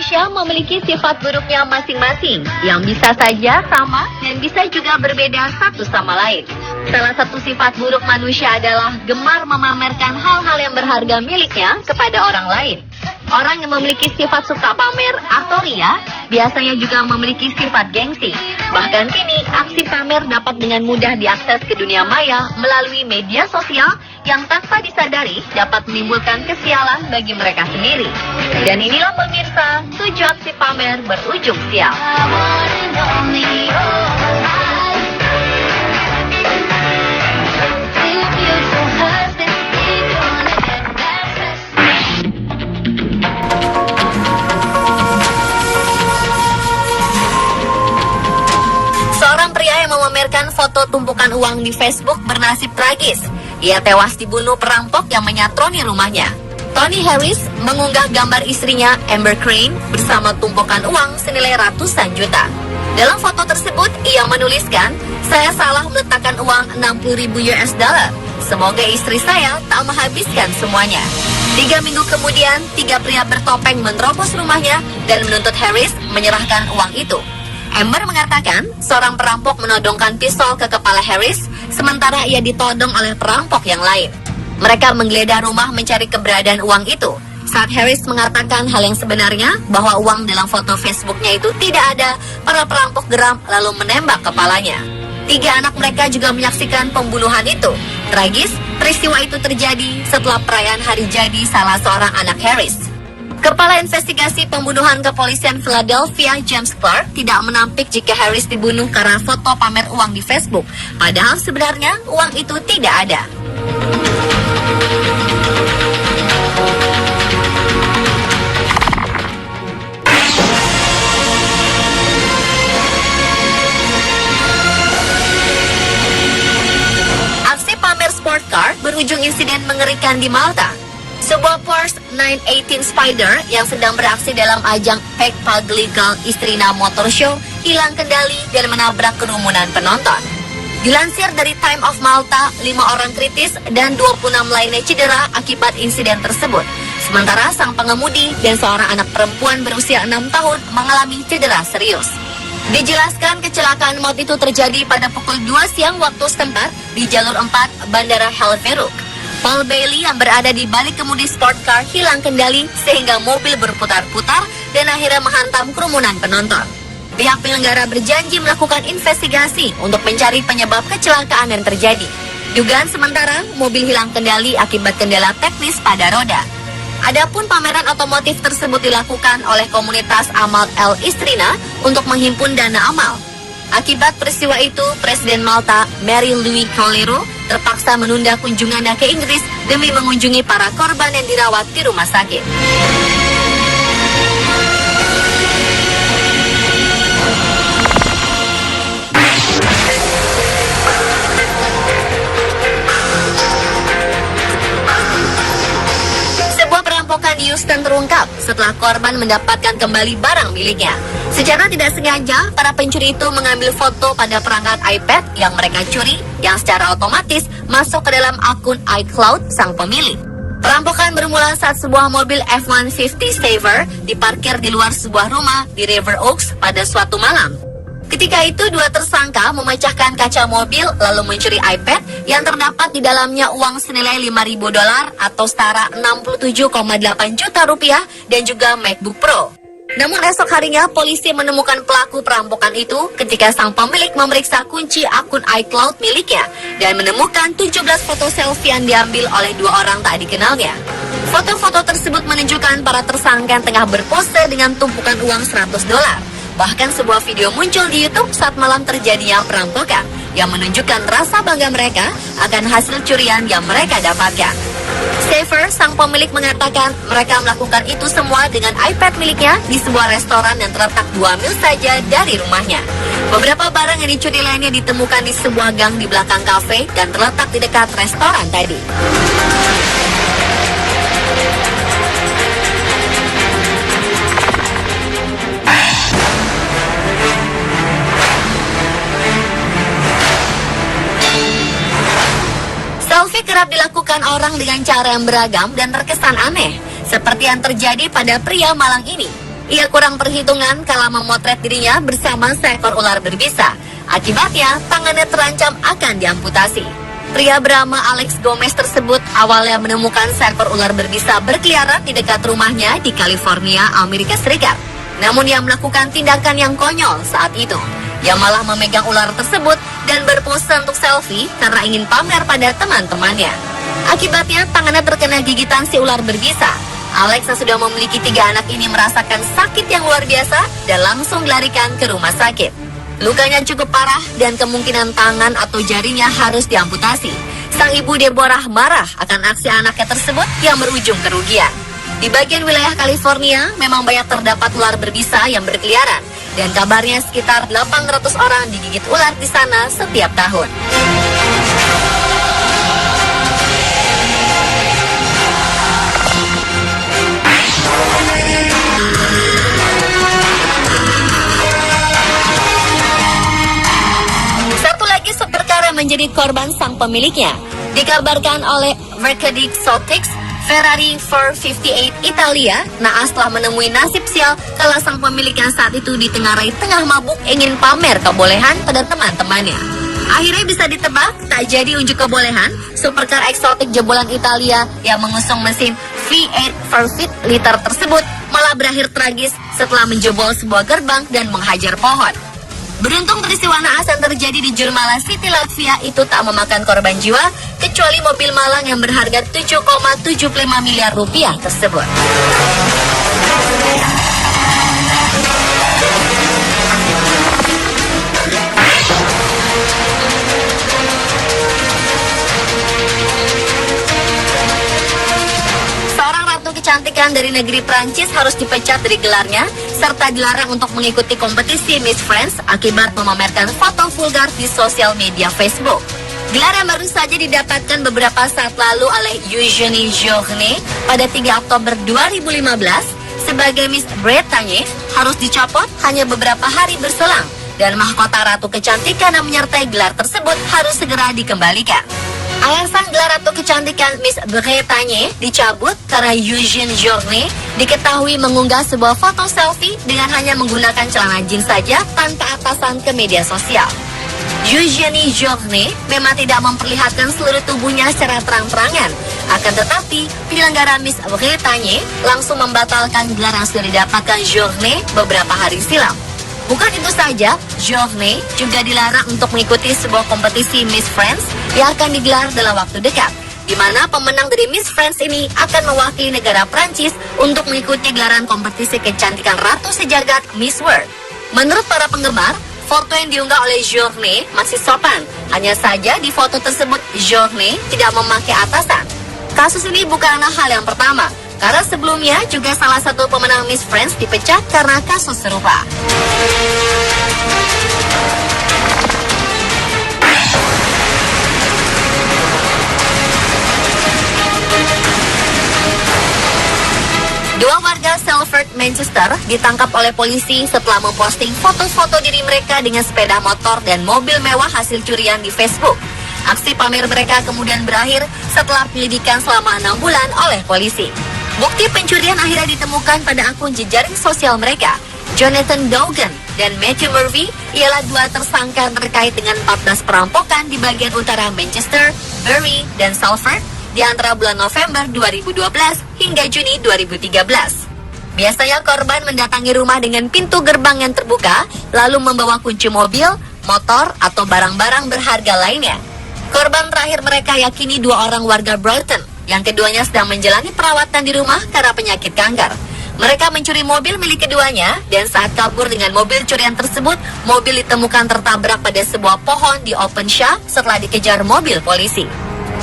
manusia memiliki sifat buruknya masing-masing yang bisa saja sama dan bisa juga berbeda satu sama lain. Salah satu sifat buruk manusia adalah gemar memamerkan hal-hal yang berharga miliknya kepada orang lain. Orang yang memiliki sifat suka pamer atau ria biasanya juga memiliki sifat gengsi. Bahkan kini aksi pamer dapat dengan mudah diakses ke dunia maya melalui media sosial yang tanpa disadari dapat menimbulkan kesialan bagi mereka sendiri. Dan inilah pemirsa, 7 aksi pamer berujung sial. Seorang pria yang memamerkan foto tumpukan uang di Facebook bernasib tragis. Ia tewas dibunuh perampok yang menyatroni rumahnya. Tony Harris mengunggah gambar istrinya Amber Crane bersama tumpukan uang senilai ratusan juta. Dalam foto tersebut, ia menuliskan, "Saya salah meletakkan uang 60.000 US dollar. Semoga istri saya tak menghabiskan semuanya." 3 minggu kemudian, 3 pria bertopeng menerobos rumahnya dan menuntut Harris menyerahkan uang itu. Amber mengatakan seorang perampok menodongkan pistol ke kepala Harris, sementara ia ditodong oleh perampok yang lain. Mereka menggeledah rumah mencari keberadaan uang itu. Saat Harris mengatakan hal yang sebenarnya, bahwa uang dalam foto Facebooknya itu tidak ada, para perampok geram lalu menembak kepalanya. 3 anak mereka juga menyaksikan pembunuhan itu. Tragis, peristiwa itu terjadi setelah perayaan hari jadi salah seorang anak Harris. Kepala Investigasi Pembunuhan Kepolisian Philadelphia, James Clark, tidak menampik jika Harris dibunuh karena foto pamer uang di Facebook. Padahal sebenarnya uang itu tidak ada. Aksi pamer sport car berujung insiden mengerikan di Malta. Sebuah Porsche 918 Spider yang sedang beraksi dalam ajang Pek Legal Istrina Motor Show hilang kendali dan menabrak kerumunan penonton. Dilansir dari Time of Malta, 5 orang kritis dan 26 lainnya cedera akibat insiden tersebut. Sementara sang pengemudi dan seorang anak perempuan berusia 6 tahun mengalami cedera serius. Dijelaskan kecelakaan maut itu terjadi pada pukul 2 siang waktu setempat di jalur 4 Bandara Helverup. Paul Bailey yang berada di balik kemudi sport car hilang kendali sehingga mobil berputar-putar dan akhirnya menghantam kerumunan penonton. Pihak penyelenggara berjanji melakukan investigasi untuk mencari penyebab kecelakaan yang terjadi. Dugaan sementara, mobil hilang kendali akibat kendala teknis pada roda. Adapun pameran otomotif tersebut dilakukan oleh komunitas Amal El Istrina untuk menghimpun dana amal. Akibat peristiwa itu, Presiden Malta, Mary Louise Colero, terpaksa menunda kunjungannya ke Inggris demi mengunjungi para korban yang dirawat di rumah sakit. Sebuah perampokan di Houston terungkap setelah korban mendapatkan kembali barang miliknya. Secara tidak sengaja, para pencuri itu mengambil foto pada perangkat iPad yang mereka curi, yang secara otomatis masuk ke dalam akun iCloud sang pemilik. Perampokan bermula saat sebuah mobil F-150 Saver diparkir di luar sebuah rumah di River Oaks pada suatu malam. Ketika itu, 2 tersangka memecahkan kaca mobil lalu mencuri iPad yang terdapat di dalamnya uang senilai 5.000 dolar atau setara 67,8 juta rupiah dan juga MacBook Pro. Namun esok harinya polisi menemukan pelaku perampokan itu ketika sang pemilik memeriksa kunci akun iCloud miliknya dan menemukan 17 foto selfie yang diambil oleh 2 orang tak dikenalnya. Foto-foto tersebut menunjukkan para tersangka yang tengah berpose dengan tumpukan uang 100 dolar. Bahkan sebuah video muncul di YouTube saat malam terjadinya perampokan yang menunjukkan rasa bangga mereka akan hasil curian yang mereka dapatkan. Saver, sang pemilik, mengatakan mereka melakukan itu semua dengan iPad miliknya di sebuah restoran yang terletak 2 mil saja dari rumahnya. Beberapa barang yang dicuri lainnya ditemukan di sebuah gang di belakang kafe dan terletak di dekat restoran tadi. Selfie kerap dilakukan orang dengan cara yang beragam dan terkesan aneh, seperti yang terjadi pada pria malang ini. Ia kurang perhitungan kala memotret dirinya bersama seekor ular berbisa. Akibatnya, tangannya terancam akan diamputasi. Pria bernama Alex Gomez tersebut awalnya menemukan seekor ular berbisa berkeliaran di dekat rumahnya di California, Amerika Serikat. Namun ia melakukan tindakan yang konyol saat itu. Ia malah memegang ular tersebut dan berpose untuk selfie karena ingin pamer pada teman-temannya. Akibatnya, tangannya terkena gigitan si ular berbisa. Alex yang sudah memiliki 3 anak ini merasakan sakit yang luar biasa dan langsung dilarikan ke rumah sakit. Lukanya cukup parah dan kemungkinan tangan atau jarinya harus diamputasi. Sang ibu Deborah marah akan aksi anaknya tersebut yang berujung kerugian. Di bagian wilayah California memang banyak terdapat ular berbisa yang berkeliaran dan kabarnya sekitar 800 orang digigit ular di sana setiap tahun. Menjadi korban sang pemiliknya. Dikabarkan oleh Mercadic Sotics, Ferrari 458 Italia naas telah menemui nasib sial kala sang pemilik yang saat itu ditengarai tengah mabuk ingin pamer kebolehan pada teman-temannya. Akhirnya bisa ditebak, tak jadi unjuk kebolehan, supercar eksotik jebolan Italia yang mengusung mesin V8 4 liter tersebut malah berakhir tragis setelah menjebol sebuah gerbang dan menghajar pohon. Beruntung peristiwa naas yang terjadi di Jurmala City, Latvia itu tak memakan korban jiwa, kecuali mobil malang yang berharga 7,75 miliar rupiah tersebut. Kecantikan dari negeri Prancis harus dipecat dari gelarnya serta dilarang untuk mengikuti kompetisi Miss France akibat memamerkan foto vulgar di sosial media Facebook. Gelar yang baru saja didapatkan beberapa saat lalu oleh Eugenie Journet pada 3 Oktober 2015 sebagai Miss Bretagne harus dicopot hanya beberapa hari berselang dan mahkota ratu kecantikan yang menyertai gelar tersebut harus segera dikembalikan. Alasan gelar ratu kecantikan Miss Bretagne dicabut karena Eugenie Journet diketahui mengunggah sebuah foto selfie dengan hanya menggunakan celana jeans saja tanpa atasan ke media sosial. Eugenie Journet memang tidak memperlihatkan seluruh tubuhnya secara terang-terangan. Akan tetapi, penyelenggara Miss Bretagne langsung membatalkan gelar yang sudah didapatkan Journet beberapa hari silam. Bukan itu saja, Journet juga dilarang untuk mengikuti sebuah kompetisi Miss France yang akan digelar dalam waktu dekat, di mana pemenang dari Miss France ini akan mewakili negara Prancis untuk mengikuti gelaran kompetisi kecantikan Ratu Sejagat Miss World. Menurut para penggemar, foto yang diunggah oleh Journet masih sopan. Hanya saja di foto tersebut Journet tidak memakai atasan. Kasus ini bukanlah hal yang pertama, karena sebelumnya juga salah satu pemenang Miss France dipecat karena kasus serupa. Dua warga Salford, Manchester ditangkap oleh polisi setelah memposting foto-foto diri mereka dengan sepeda motor dan mobil mewah hasil curian di Facebook. Aksi pamer mereka kemudian berakhir setelah penyelidikan selama 6 bulan oleh polisi. Bukti pencurian akhirnya ditemukan pada akun jejaring sosial mereka. Jonathan Dogan dan Matthew Murphy ialah 2 tersangka terkait dengan 14 perampokan di bagian utara Manchester, Bury, dan Salford di antara bulan November 2012 hingga Juni 2013. Biasanya korban mendatangi rumah dengan pintu gerbang yang terbuka, lalu membawa kunci mobil, motor, atau barang-barang berharga lainnya. Korban terakhir mereka yakini 2 orang warga Brighton, yang keduanya sedang menjalani perawatan di rumah karena penyakit kanker. Mereka mencuri mobil milik keduanya, dan saat kabur dengan mobil curian tersebut, mobil ditemukan tertabrak pada sebuah pohon di Openshaw setelah dikejar mobil polisi.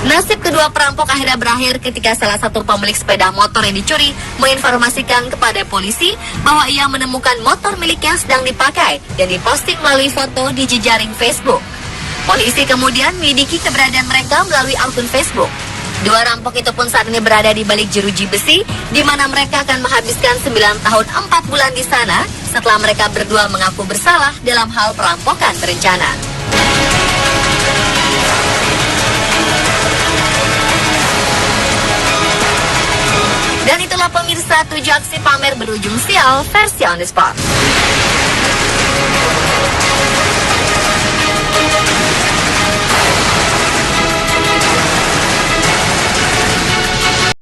Nasib kedua perampok akhirnya berakhir ketika salah satu pemilik sepeda motor yang dicuri menginformasikan kepada polisi bahwa ia menemukan motor miliknya sedang dipakai dan diposting melalui foto di jejaring Facebook. Polisi kemudian menyelidiki keberadaan mereka melalui akun Facebook. 2 rampok itu pun saat ini berada di balik jeruji besi, di mana mereka akan menghabiskan 9 tahun 4 bulan di sana setelah mereka berdua mengaku bersalah dalam hal perampokan berencana. Dan itulah pemirsa satu aksi pamer berujung sial versi on the spot.